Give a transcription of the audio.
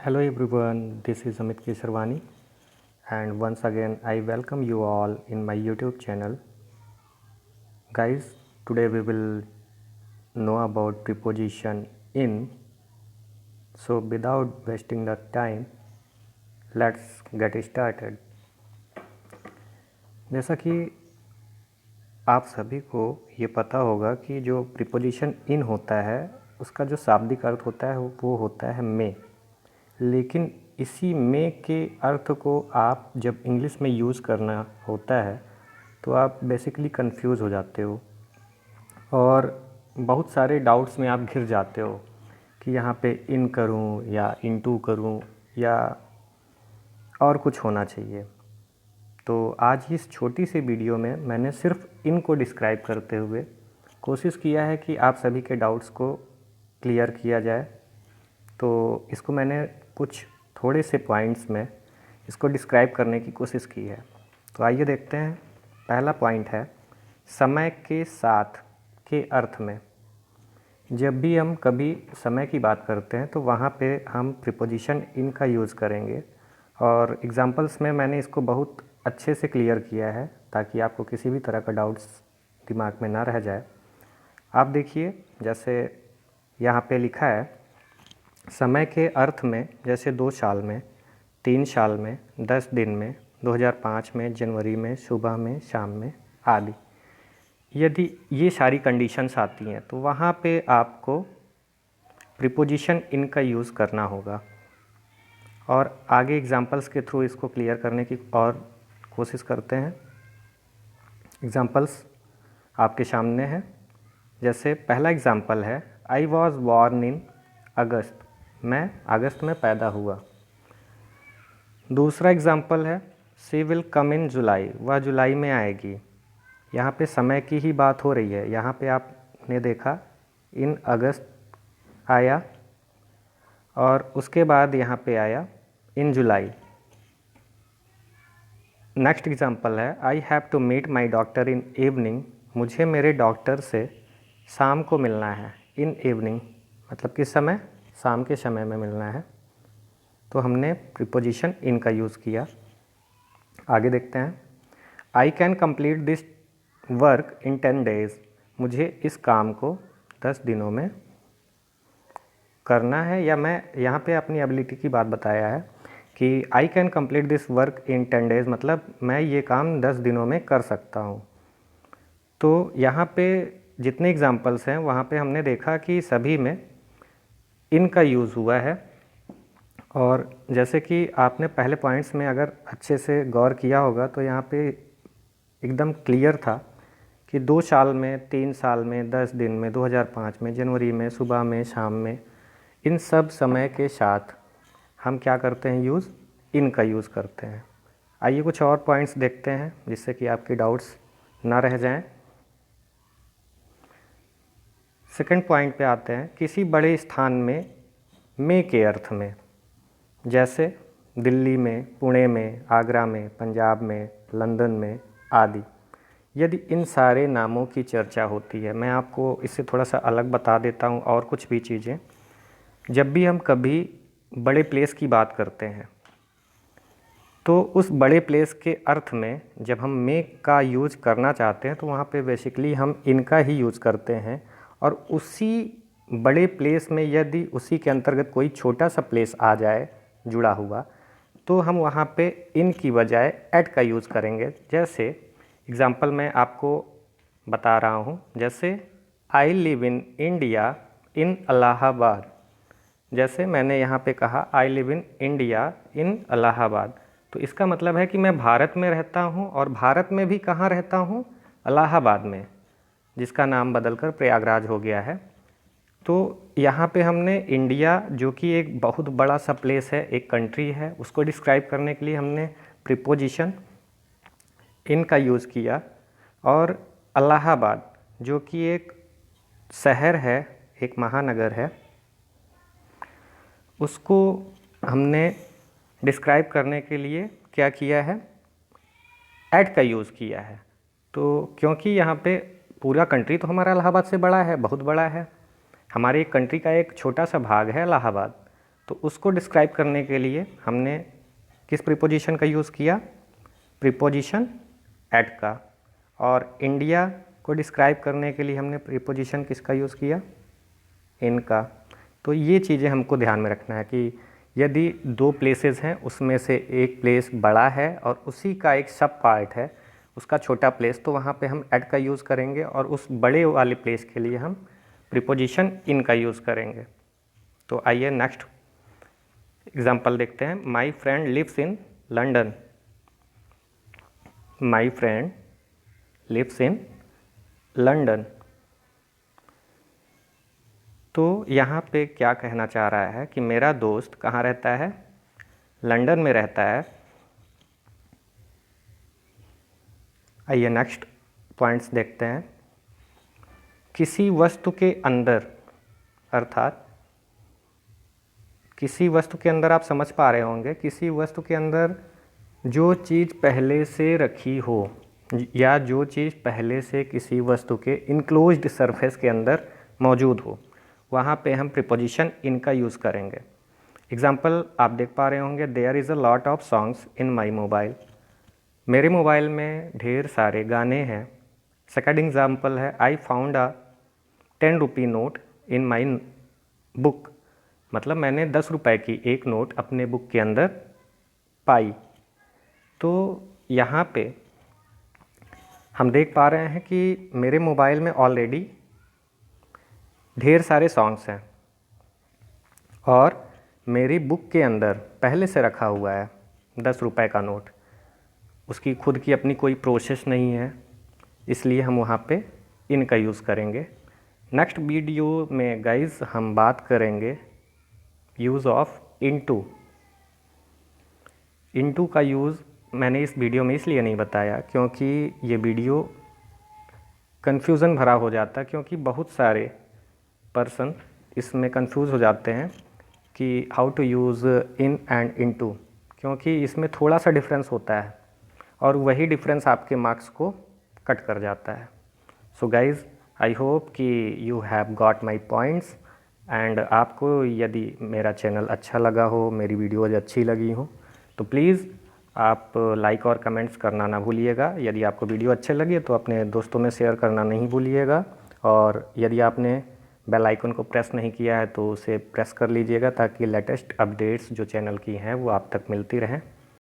Hello everyone, this is Amit Kesarwani and once again I welcome you all in my YouTube channel. Guys, today we will know about preposition in. So without wasting the time, let's get started. जैसा कि आप सभी को ये पता होगा कि जो प्रीपोजिशन इन होता है उसका जो शाब्दिक अर्थ होता है वो होता है में, लेकिन इसी में के अर्थ को आप जब इंग्लिश में यूज़ करना होता है तो आप बेसिकली कंफ्यूज हो जाते हो और बहुत सारे डाउट्स में आप घिर जाते हो कि यहाँ पे इन करूँ या इनटू करूँ या और कुछ होना चाहिए। तो आज इस छोटी सी वीडियो में मैंने सिर्फ इन को डिस्क्राइब करते हुए कोशिश किया है कि आप सभी के डाउट्स को क्लियर किया जाए। तो इसको मैंने कुछ थोड़े से पॉइंट्स में इसको डिस्क्राइब करने की कोशिश की है। तो आइए देखते हैं। पहला पॉइंट है समय के साथ के अर्थ में। जब भी हम कभी समय की बात करते हैं तो वहाँ पे हम प्रीपोजिशन इन का यूज़ करेंगे और एग्जांपल्स में मैंने इसको बहुत अच्छे से क्लियर किया है ताकि आपको किसी भी तरह का डाउट्स दिमाग में ना रह जाए। आप देखिए, जैसे यहाँ पे लिखा है समय के अर्थ में, जैसे 2 साल में, 3 साल में, 10 दिन में, 2005 में, जनवरी में, सुबह में, शाम में आदि। यदि ये सारी कंडीशंस आती हैं तो वहाँ पे आपको प्रीपोजिशन इन का यूज़ करना होगा और आगे एग्जांपल्स के थ्रू इसको क्लियर करने की और कोशिश करते हैं। एग्जांपल्स आपके सामने है। जैसे पहला एग्जांपल है आई वॉज बॉर्न इन अगस्त, मैं अगस्त में पैदा हुआ। दूसरा एग्जांपल है शी विल कम इन जुलाई, वह जुलाई में आएगी। यहाँ पे समय की ही बात हो रही है। यहाँ पे आपने देखा इन अगस्त आया और उसके बाद यहाँ पे आया इन जुलाई। नेक्स्ट एग्जांपल है I have to meet my doctor in evening, मुझे मेरे डॉक्टर से शाम को मिलना है। इन इवनिंग मतलब किस समय? शाम के समय में मिलना है। तो हमने प्रीपोजिशन इन का यूज़ किया। आगे देखते हैं I can complete this work in 10 days, मुझे इस काम को 10 दिनों में करना है। या मैं यहाँ पे अपनी एबिलिटी की बात बताया है कि I can complete this work in 10 days मतलब मैं ये काम 10 दिनों में कर सकता हूँ। तो यहाँ पे जितने एग्जांपल्स हैं वहाँ पे हमने देखा कि सभी में इन का यूज़ हुआ है। और जैसे कि आपने पहले पॉइंट्स में अगर अच्छे से गौर किया होगा तो यहाँ पे एकदम क्लियर था कि 2 साल में, 3 साल में, 10 दिन में, 2005 में, जनवरी में, सुबह में, शाम में, इन सब समय के साथ हम क्या करते हैं? यूज़ इन का यूज़ करते हैं। आइए कुछ और पॉइंट्स देखते हैं जिससे कि आपके डाउट्स ना रह जाएं। सेकंड पॉइंट पे आते हैं किसी बड़े स्थान में के अर्थ में। जैसे दिल्ली में, पुणे में, आगरा में, पंजाब में, लंदन में आदि। यदि इन सारे नामों की चर्चा होती है, मैं आपको इससे थोड़ा सा अलग बता देता हूँ और कुछ भी चीज़ें। जब भी हम कभी बड़े प्लेस की बात करते हैं तो उस बड़े प्लेस के अर्थ में जब हम में का यूज़ करना चाहते हैं तो वहाँ पे बेसिकली हम इनका ही यूज़ करते हैं। और उसी बड़े प्लेस में यदि उसी के अंतर्गत कोई छोटा सा प्लेस आ जाए जुड़ा हुआ तो हम वहाँ पे इन की बजाय एट का यूज़ करेंगे। जैसे एग्ज़ाम्पल मैं आपको बता रहा हूँ, जैसे I live in India in Allahabad. जैसे मैंने यहाँ पे कहा I live in India in Allahabad, तो इसका मतलब है कि मैं भारत में रहता हूँ और भारत में भी कहाँ रहता हूँ? इलाहाबाद में, जिसका नाम बदलकर प्रयागराज हो गया है। तो यहाँ पे हमने इंडिया, जो कि एक बहुत बड़ा सा प्लेस है, एक कंट्री है, उसको डिस्क्राइब करने के लिए हमने प्रीपोजिशन इन का यूज़ किया। और इलाहाबाद जो कि एक शहर है, एक महानगर है, उसको हमने डिस्क्राइब करने के लिए क्या किया है? एट का यूज़ किया है। तो क्योंकि यहाँ पे पूरा कंट्री तो हमारा इलाहाबाद से बड़ा है, बहुत बड़ा है। हमारे कंट्री का एक छोटा सा भाग है इलाहाबाद, तो उसको डिस्क्राइब करने के लिए हमने किस प्रीपोजिशन का यूज़ किया? प्रीपोजिशन एट का। और इंडिया को डिस्क्राइब करने के लिए हमने प्रीपोजिशन किसका यूज़ किया? इन का। तो ये चीज़ें हमको ध्यान में रखना है कि यदि दो प्लेसेस हैं, उसमें से एक प्लेस बड़ा है और उसी का एक सब पार्ट है उसका छोटा प्लेस, तो वहाँ पे हम एट का यूज़ करेंगे और उस बड़े वाले प्लेस के लिए हम प्रीपोजिशन इन का यूज़ करेंगे। तो आइए नेक्स्ट एग्जाम्पल देखते हैं। My friend lives in London. My friend lives in London. तो यहाँ पे क्या कहना चाह रहा है कि मेरा दोस्त कहाँ रहता है? लंदन में रहता है। आइए नेक्स्ट पॉइंट्स देखते हैं। किसी वस्तु के अंदर, अर्थात किसी वस्तु के अंदर, आप समझ पा रहे होंगे, किसी वस्तु के अंदर जो चीज़ पहले से रखी हो या जो चीज़ पहले से किसी वस्तु के इनक्लोज्ड सरफेस के अंदर मौजूद हो, वहाँ पे हम प्रीपोजिशन इन का यूज़ करेंगे। एग्ज़ाम्पल आप देख पा रहे होंगे, there is a lot of songs in my mobile. मेरे मोबाइल में ढेर सारे गाने हैं। सेकंड एग्ज़ाम्पल है, I found a 10 rupee note in my book. मतलब मैंने 10 रुपए की एक नोट अपने बुक के अंदर पाई। तो यहाँ पे हम देख पा रहे हैं कि मेरे मोबाइल में ऑलरेडी ढेर सारे सॉन्ग्स हैं और मेरी बुक के अंदर पहले से रखा हुआ है 10 रुपए का नोट। उसकी खुद की अपनी कोई प्रोसेस नहीं है, इसलिए हम वहाँ पे इन का यूज़ करेंगे। नेक्स्ट वीडियो में गाइस हम बात करेंगे यूज़ ऑफ इनटू। इनटू का यूज़ मैंने इस वीडियो में इसलिए नहीं बताया क्योंकि ये वीडियो कन्फ्यूज़न भरा हो जाता, क्योंकि बहुत सारे पर्सन इसमें कंफ्यूज हो जाते हैं कि how to use in and into, क्योंकि इसमें थोड़ा सा डिफरेंस होता है और वही डिफरेंस आपके मार्क्स को कट कर जाता है। सो गाइज़, आई होप कि you have got my points and आपको यदि मेरा चैनल अच्छा लगा हो, मेरी वीडियोज़ अच्छी लगी हो, तो प्लीज़ आप लाइक और कमेंट्स करना ना भूलिएगा। यदि आपको वीडियो अच्छे लगे तो अपने दोस्तों में शेयर करना नहीं भूलिएगा। और यदि आपने बेल आइकन को प्रेस नहीं किया है तो उसे प्रेस कर लीजिएगा ताकि लेटेस्ट अपडेट्स जो चैनल की हैं वो आप तक मिलती रहें।